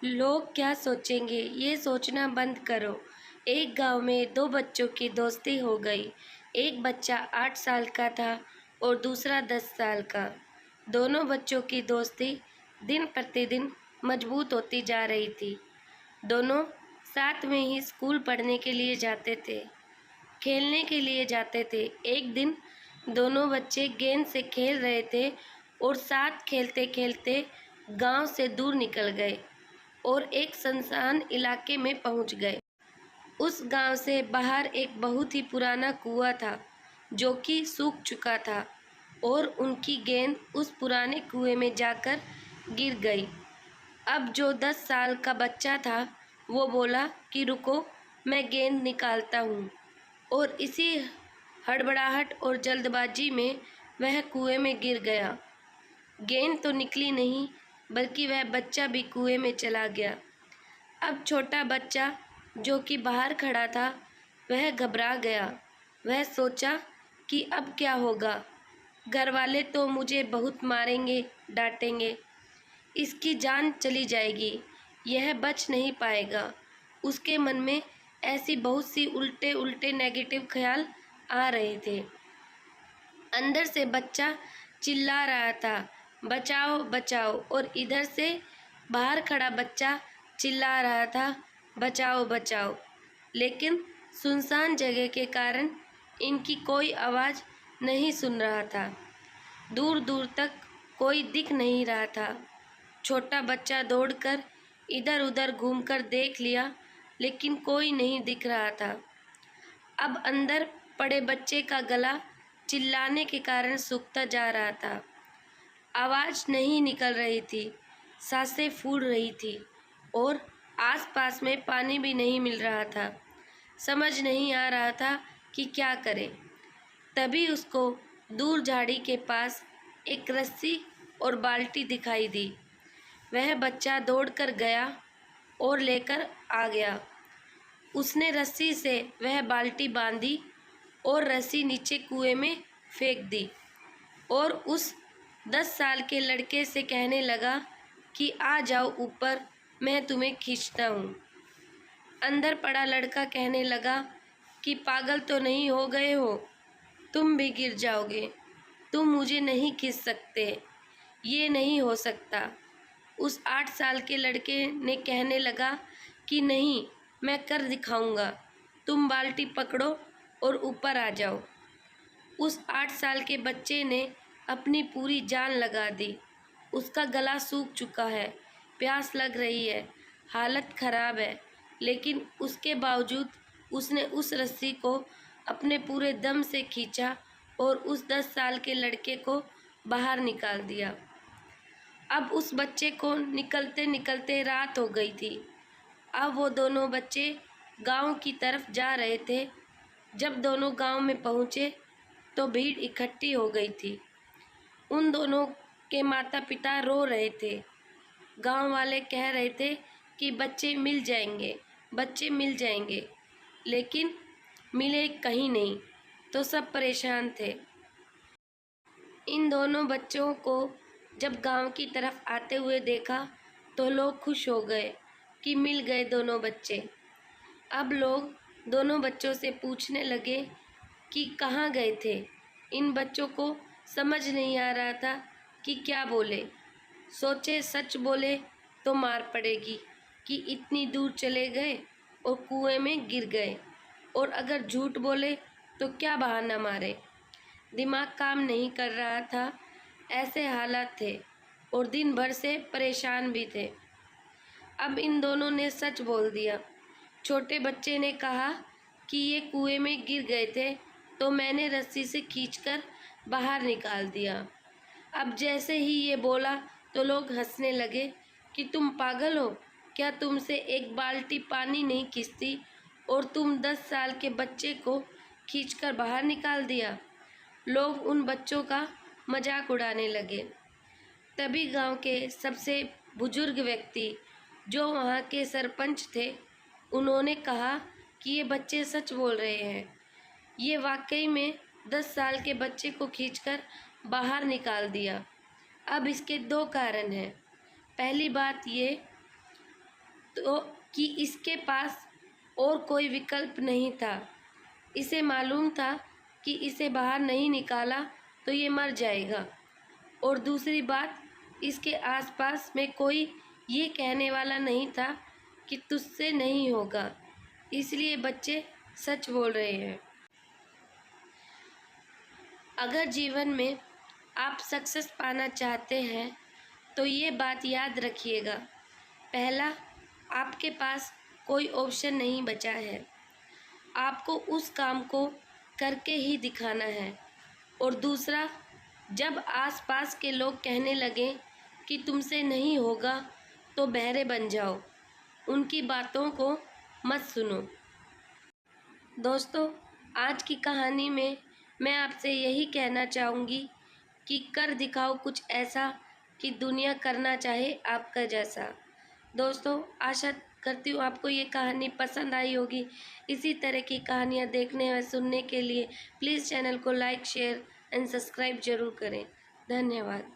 लोग क्या सोचेंगे ये सोचना बंद करो। एक गांव में दो बच्चों की दोस्ती हो गई। एक बच्चा 8 साल का था और दूसरा 10 साल का। दोनों बच्चों की दोस्ती दिन प्रतिदिन मजबूत होती जा रही थी। दोनों साथ में ही स्कूल पढ़ने के लिए जाते थे, खेलने के लिए जाते थे। एक दिन दोनों बच्चे गेंद से खेल रहे थे और साथ खेलते खेलते गांव से दूर निकल गए और एक सुनसान इलाके में पहुंच गए। उस गांव से बाहर एक बहुत ही पुराना कुआं था जो कि सूख चुका था और उनकी गेंद उस पुराने कुएं में जाकर गिर गई। अब जो 10 साल का बच्चा था वो बोला कि रुको, मैं गेंद निकालता हूँ। और इसी हड़बड़ाहट और जल्दबाजी में वह कुएं में गिर गया। गेंद तो निकली नहीं, बल्कि वह बच्चा भी कुएं में चला गया। अब छोटा बच्चा जो कि बाहर खड़ा था वह घबरा गया। वह सोचा कि अब क्या होगा, घर वाले तो मुझे बहुत मारेंगे, डांटेंगे, इसकी जान चली जाएगी, यह बच नहीं पाएगा। उसके मन में ऐसी बहुत सी उल्टे उल्टे नेगेटिव ख्याल आ रहे थे। अंदर से बच्चा चिल्ला रहा था, बचाओ बचाओ, और इधर से बाहर खड़ा बच्चा चिल्ला रहा था, बचाओ बचाओ। लेकिन सुनसान जगह के कारण इनकी कोई आवाज़ नहीं सुन रहा था। दूर दूर तक कोई दिख नहीं रहा था। छोटा बच्चा दौड़कर इधर उधर घूमकर देख लिया, लेकिन कोई नहीं दिख रहा था। अब अंदर पड़े बच्चे का गला चिल्लाने के कारण सूखता जा रहा था। आवाज़ नहीं निकल रही थी, सांसें फूल रही थी और आसपास में पानी भी नहीं मिल रहा था। समझ नहीं आ रहा था कि क्या करे। तभी उसको दूर झाड़ी के पास एक रस्सी और बाल्टी दिखाई दी। वह बच्चा दौड़कर गया और लेकर आ गया। उसने रस्सी से वह बाल्टी बांधी और रस्सी नीचे कुएं में फेंक दी और उस 10 साल के लड़के से कहने लगा कि आ जाओ ऊपर, मैं तुम्हें खींचता हूँ। अंदर पड़ा लड़का कहने लगा कि पागल तो नहीं हो गए हो, तुम भी गिर जाओगे, तुम मुझे नहीं खींच सकते, ये नहीं हो सकता। उस 8 साल के लड़के ने कहने लगा कि नहीं, मैं कर दिखाऊंगा, तुम बाल्टी पकड़ो और ऊपर आ जाओ। उस 8 साल के बच्चे ने अपनी पूरी जान लगा दी। उसका गला सूख चुका है, प्यास लग रही है, हालत खराब है, लेकिन उसके बावजूद उसने उस रस्सी को अपने पूरे दम से खींचा और उस 10 साल के लड़के को बाहर निकाल दिया। अब उस बच्चे को निकलते निकलते रात हो गई थी। अब वो दोनों बच्चे गांव की तरफ जा रहे थे। जब दोनों गांव में पहुंचे तो भीड़ इकट्ठी हो गई थी। उन दोनों के माता पिता रो रहे थे। गांव वाले कह रहे थे कि बच्चे मिल जाएंगे, बच्चे मिल जाएंगे, लेकिन मिले कहीं नहीं, तो सब परेशान थे। इन दोनों बच्चों को जब गांव की तरफ आते हुए देखा तो लोग खुश हो गए कि मिल गए दोनों बच्चे। अब लोग दोनों बच्चों से पूछने लगे कि कहाँ गए थे। इन बच्चों को समझ नहीं आ रहा था कि क्या बोले। सोचे सच बोले तो मार पड़ेगी कि इतनी दूर चले गए और कुएं में गिर गए, और अगर झूठ बोले तो क्या बहाना मारे। दिमाग काम नहीं कर रहा था, ऐसे हालात थे और दिन भर से परेशान भी थे। अब इन दोनों ने सच बोल दिया। छोटे बच्चे ने कहा कि ये कुएं में गिर गए थे तो मैंने रस्सी से खींचकर बाहर निकाल दिया। अब जैसे ही ये बोला तो लोग हंसने लगे कि तुम पागल हो क्या, तुमसे एक बाल्टी पानी नहीं खींचती और तुम 10 साल के बच्चे को खींचकर बाहर निकाल दिया। लोग उन बच्चों का मजाक उड़ाने लगे। तभी गांव के सबसे बुजुर्ग व्यक्ति जो वहाँ के सरपंच थे, उन्होंने कहा कि ये बच्चे सच बोल रहे हैं, ये वाकई में 10 साल के बच्चे को खींचकर बाहर निकाल दिया। अब इसके दो कारण हैं। पहली बात ये तो कि इसके पास और कोई विकल्प नहीं था। इसे मालूम था कि इसे बाहर नहीं निकाला तो ये मर जाएगा। और दूसरी बात, इसके आसपास में कोई ये कहने वाला नहीं था कि तुझसे नहीं होगा। इसलिए बच्चे सच बोल रहे हैं। अगर जीवन में आप सक्सेस पाना चाहते हैं तो ये बात याद रखिएगा। पहला, आपके पास कोई ऑप्शन नहीं बचा है। आपको उस काम को करके ही दिखाना है। और दूसरा, जब आसपास के लोग कहने लगे कि तुमसे नहीं होगा तो बहरे बन जाओ। उनकी बातों को मत सुनो। दोस्तों, आज की कहानी में मैं आपसे यही कहना चाहूँगी कि कर दिखाओ कुछ ऐसा कि दुनिया करना चाहे आपका जैसा। दोस्तों, आशा करती हूँ आपको ये कहानी पसंद आई होगी। इसी तरह की कहानियाँ देखने और सुनने के लिए प्लीज़ चैनल को लाइक, शेयर एंड सब्सक्राइब ज़रूर करें। धन्यवाद।